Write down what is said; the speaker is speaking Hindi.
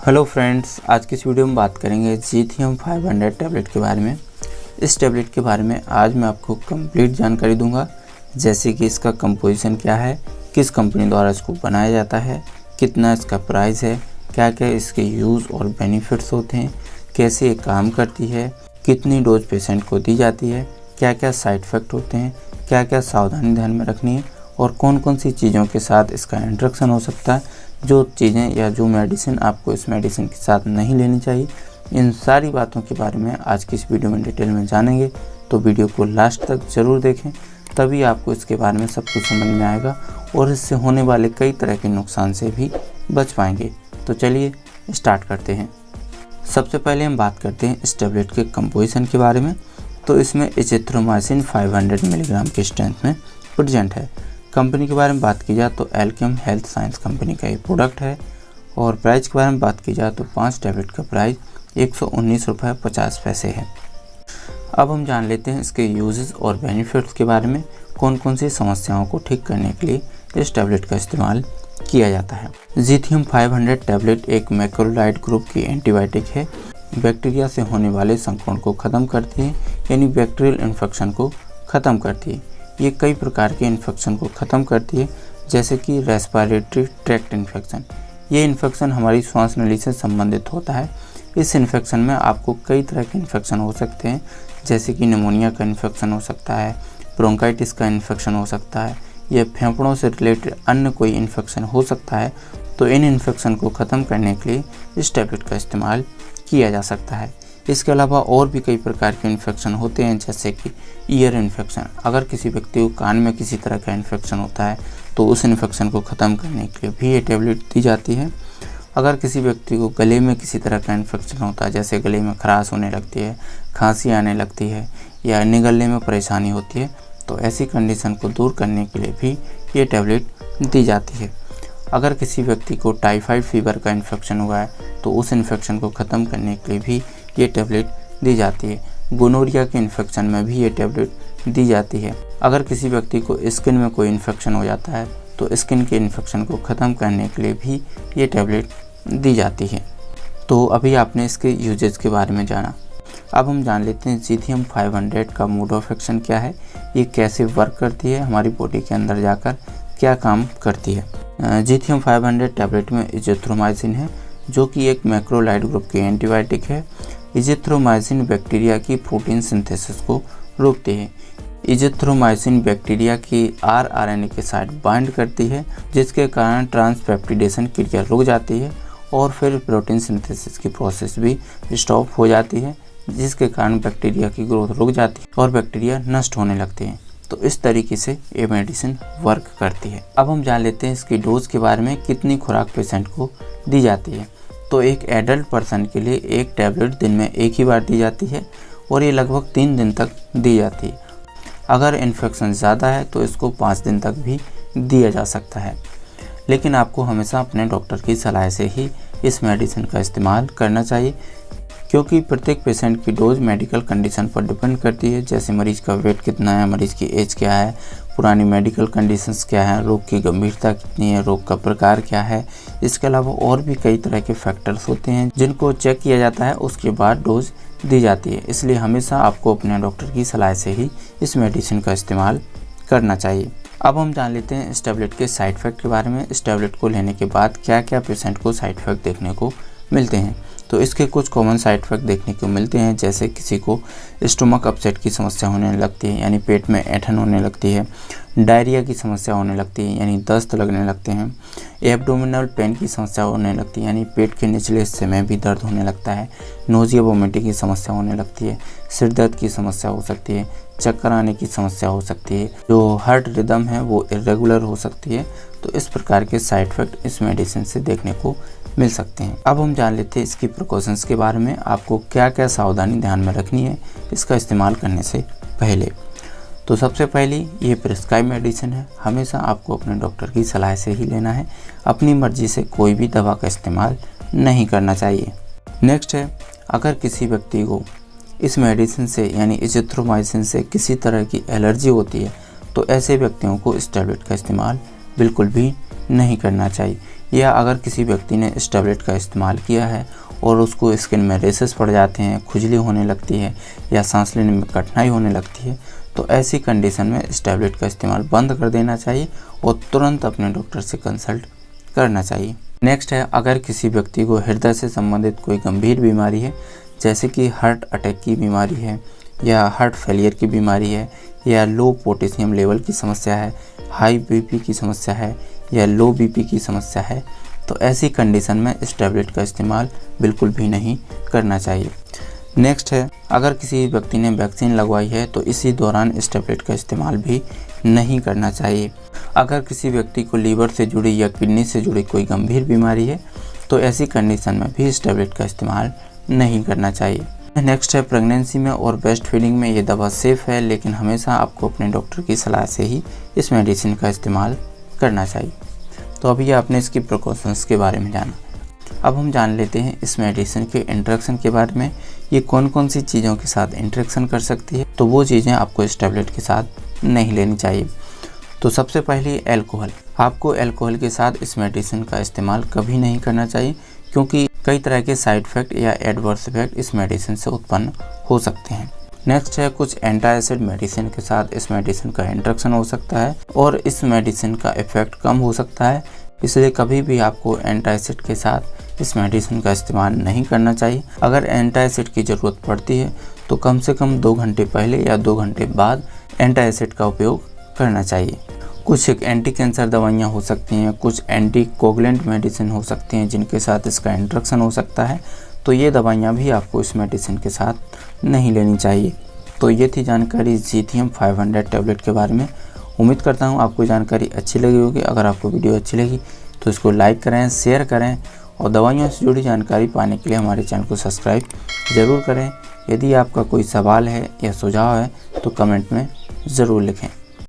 हेलो फ्रेंड्स, आज की इस वीडियो में बात करेंगे ज़िथियम 500 टैबलेट के बारे में। इस टैबलेट के बारे में आज मैं आपको कंप्लीट जानकारी दूंगा, जैसे कि इसका कंपोजिशन क्या है, किस कंपनी द्वारा इसको बनाया जाता है, कितना इसका प्राइस है, क्या क्या इसके यूज़ और बेनिफिट्स होते हैं, कैसे ये काम करती है, कितनी डोज पेशेंट को दी जाती है, क्या क्या साइड इफ़ेक्ट होते हैं, क्या क्या सावधानी ध्यान में रखनी है और कौन कौन सी चीज़ों के साथ इसका इंटरेक्शन हो सकता है, जो चीज़ें या जो मेडिसिन आपको इस मेडिसिन के साथ नहीं लेनी चाहिए। इन सारी बातों के बारे में आज की इस वीडियो में डिटेल में जानेंगे, तो वीडियो को लास्ट तक ज़रूर देखें, तभी आपको इसके बारे में सब कुछ समझ में आएगा और इससे होने वाले कई तरह के नुकसान से भी बच पाएंगे। तो चलिए स्टार्ट करते हैं। सबसे पहले हम बात करते हैं इस टैबलेट के कंपोजिशन के बारे में। तो इसमें एजिथ्रोमाइसिन 500 मिलीग्राम के स्ट्रेंथ में प्रेजेंट है। कंपनी के बारे में बात की जाए तो एल्केम हेल्थ साइंस कंपनी का ये प्रोडक्ट है। और प्राइस के बारे में बात की जाए तो 5 टैबलेट का प्राइस 119 रुपये 50 पैसे है। अब हम जान लेते हैं इसके यूजेस और बेनिफिट्स के बारे में, कौन कौन सी समस्याओं को ठीक करने के लिए इस टैबलेट का इस्तेमाल किया जाता है। ज़िथियम 500 टैबलेट एक मैक्रोलाइड ग्रुप की एंटीबायोटिक है। बैक्टीरिया से होने वाले संक्रमण को ख़त्म करती है, यानी बैक्टीरियल इन्फेक्शन को ख़त्म करती है। ये कई प्रकार के इन्फेक्शन को ख़त्म करती है, जैसे कि रेस्पिरेटरी ट्रैक्ट इन्फेक्शन। ये इन्फेक्शन हमारी श्वास नली से संबंधित होता है। इस इन्फेक्शन में आपको कई तरह के इन्फेक्शन हो सकते हैं, जैसे कि निमोनिया का इन्फेक्शन हो सकता है, ब्रोंकाइटिस का इन्फेक्शन हो सकता है, या फेफड़ों से रिलेटेड अन्य कोई इन्फेक्शन हो सकता है। तो इन इन्फेक्शन को ख़त्म करने के लिए इस टैबलेट का इस्तेमाल किया जा सकता है। इसके अलावा और भी कई प्रकार के इन्फेक्शन होते हैं, जैसे कि ईयर इन्फेक्शन। अगर किसी व्यक्ति को कान में किसी तरह का इन्फेक्शन होता है तो उस इन्फेक्शन को ख़त्म करने के लिए भी ये टैबलेट दी जाती है। अगर किसी व्यक्ति को गले में किसी तरह का इन्फेक्शन होता है, जैसे गले में खराश होने लगती है, खांसी आने लगती है या निगलने में परेशानी होती है, तो ऐसी कंडीशन को दूर करने के लिए भी ये टैबलेट दी जाती है। अगर किसी व्यक्ति को टाइफाइड फीवर का इन्फेक्शन हुआ है तो उस इन्फेक्शन को ख़त्म करने के लिए भी ये टैबलेट दी जाती है। गोनोरिया के इन्फेक्शन में भी ये टैबलेट दी जाती है। अगर किसी व्यक्ति को स्किन में कोई इन्फेक्शन हो जाता है तो स्किन के इन्फेक्शन को ख़त्म करने के लिए भी ये टैबलेट दी जाती है। तो अभी आपने इसके यूजेस के बारे में जाना। अब हम जान लेते हैं ज़िथियम 500 का मोड ऑफ एक्शन क्या है, ये कैसे वर्क करती है, हमारी बॉडी के अंदर जाकर क्या काम करती है। ज़िथियम 500 टैबलेट में एजिथ्रोमाइसिन है, जो कि एक मैक्रोलाइड ग्रुप की एंटीबायोटिक है। एजिथ्रोमाइसिन बैक्टीरिया की प्रोटीन सिंथेसिस को रोकती है। एजिथ्रोमाइसिन बैक्टीरिया की आरएनए के साथ बाइंड करती है, जिसके कारण ट्रांसपेप्टिडेशन क्रिया रुक जाती है और फिर प्रोटीन सिंथेसिस की प्रोसेस भी स्टॉप हो जाती है, जिसके कारण बैक्टीरिया की ग्रोथ रुक जाती है और बैक्टीरिया नष्ट होने लगते हैं। तो इस तरीके से ये मेडिसिन वर्क करती है। अब हम जान लेते हैं इसकी डोज के बारे में, कितनी खुराक पेशेंट को दी जाती है। तो एक एडल्ट पर्सन के लिए एक टैबलेट दिन में एक ही बार दी जाती है और ये लगभग 3 दिन तक दी जाती है। अगर इन्फेक्शन ज़्यादा है तो इसको 5 दिन तक भी दिया जा सकता है, लेकिन आपको हमेशा अपने डॉक्टर की सलाह से ही इस मेडिसिन का इस्तेमाल करना चाहिए, क्योंकि प्रत्येक पेशेंट की डोज मेडिकल कंडीशन पर डिपेंड करती है। जैसे मरीज़ का वेट कितना है, मरीज़ की एज क्या है, पुरानी मेडिकल कंडीशंस क्या है, रोग की गंभीरता कितनी है, रोग का प्रकार क्या है। इसके अलावा और भी कई तरह के फैक्टर्स होते हैं जिनको चेक किया जाता है, उसके बाद डोज दी जाती है। इसलिए हमेशा आपको अपने डॉक्टर की सलाह से ही इस मेडिसिन का इस्तेमाल करना चाहिए। अब हम जान लेते हैं इस टैबलेट के साइड इफ़ेक्ट के बारे में। इस टैबलेट को लेने के बाद क्या क्या पेशेंट को साइड इफ़ेक्ट देखने को मिलते हैं। तो इसके कुछ कॉमन साइड इफ़ेक्ट देखने को मिलते हैं, जैसे किसी को स्टोमक अपसेट की समस्या होने लगती है, यानी पेट में ऐंठन होने लगती है, डायरिया की समस्या होने लगती है, यानी दस्त लगने लगते हैं, एब्डोमिनल पेन की समस्या होने लगती है, यानी पेट के निचले हिस्से में भी दर्द होने लगता है, नोजिया वोमिटिंग की समस्या होने लगती है, सिर दर्द की समस्या हो सकती है, चक्कर आने की समस्या हो सकती है, जो हार्ट रिदम है वो इरेगुलर हो सकती है। तो इस प्रकार के साइड इफ़ेक्ट इस मेडिसिन से देखने को मिल सकते हैं। अब हम जान लेते हैं इसकी प्रिकॉशंस के बारे में, आपको क्या क्या सावधानी ध्यान में रखनी है इसका इस्तेमाल करने से पहले। तो सबसे पहली, ये प्रिस्क्राइब मेडिसिन है, हमेशा आपको अपने डॉक्टर की सलाह से ही लेना है। अपनी मर्जी से कोई भी दवा का इस्तेमाल नहीं करना चाहिए। नेक्स्ट है, अगर किसी व्यक्ति को इस मेडिसिन से यानी एजिथ्रोमाइसिन से किसी तरह की एलर्जी होती है तो ऐसे व्यक्तियों को इस टैबलेट का इस्तेमाल बिल्कुल भी नहीं करना चाहिए। या अगर किसी व्यक्ति ने इस टैबलेट का इस्तेमाल किया है और उसको स्किन में रेशेस पड़ जाते हैं, खुजली होने लगती है या सांस लेने में कठिनाई होने लगती है, तो ऐसी कंडीशन में इस टैबलेट का इस्तेमाल बंद कर देना चाहिए और तुरंत अपने डॉक्टर से कंसल्ट करना चाहिए। नेक्स्ट है, अगर किसी व्यक्ति को हृदय से संबंधित कोई गंभीर बीमारी है, जैसे कि हार्ट अटैक की बीमारी है या हार्ट फेलियर की बीमारी है या लो पोटेशियम लेवल की समस्या है, हाई बीपी की समस्या है या लो बीपी की समस्या है, तो ऐसी कंडीशन में इस टैबलेट का इस्तेमाल बिल्कुल भी नहीं करना चाहिए। नेक्स्ट है, अगर किसी व्यक्ति ने वैक्सीन लगवाई है तो इसी दौरान इस टैबलेट का इस्तेमाल भी नहीं करना चाहिए। अगर किसी व्यक्ति को लीवर से जुड़ी या किडनी से जुड़ी कोई गंभीर बीमारी है तो ऐसी कंडीशन में भी इस टैबलेट का इस्तेमाल नहीं करना चाहिए। नेक्स्ट है, प्रेगनेंसी में और ब्रेस्ट फीडिंग में ये दवा सेफ़ है, लेकिन हमेशा आपको अपने डॉक्टर की सलाह से ही इस मेडिसिन का इस्तेमाल करना चाहिए। तो अभी आपने इसकी प्रिकॉशंस के बारे में जाना। अब हम जान लेते हैं इस मेडिसिन के इंटरेक्शन के बारे में। ये कौन कौन सी चीज़ों के साथ इंटरेक्शन कर सकती है, तो वो चीज़ें आपको इस टैबलेट के साथ नहीं लेनी चाहिए। तो सबसे पहले एल्कोहल। आपको एल्कोहल के साथ इस मेडिसिन का इस्तेमाल कभी नहीं करना चाहिए, क्योंकि कई तरह के साइड इफ़ेक्ट या एडवर्स इफेक्ट इस मेडिसिन से उत्पन्न हो सकते हैं। नेक्स्ट है, कुछ एंटासिड मेडिसिन के साथ इस मेडिसिन का इंटरेक्शन हो सकता है और इस मेडिसिन का इफेक्ट कम हो सकता है, इसलिए कभी भी आपको एंटासिड के साथ इस मेडिसिन का इस्तेमाल नहीं करना चाहिए। अगर एंटासिड की ज़रूरत पड़ती है तो कम से कम 2 घंटे पहले या 2 घंटे बाद एंटासिड का उपयोग करना चाहिए। कुछ एंटी कैंसर दवाइयाँ हो सकती हैं, कुछ एंटी कोगुलेंट मेडिसिन हो सकती हैं जिनके साथ इसका इंटरेक्शन हो सकता है, तो ये दवाइयाँ भी आपको इस मेडिसिन के साथ नहीं लेनी चाहिए। तो ये थी जानकारी ज़िथियम 500 टैबलेट के बारे में। उम्मीद करता हूँ आपको जानकारी अच्छी लगी होगी। अगर आपको वीडियो अच्छी लगी तो इसको लाइक करें, शेयर करें और दवाइयों से जुड़ी जानकारी पाने के लिए हमारे चैनल को सब्सक्राइब ज़रूर करें। यदि आपका कोई सवाल है या सुझाव है तो कमेंट में ज़रूर लिखें।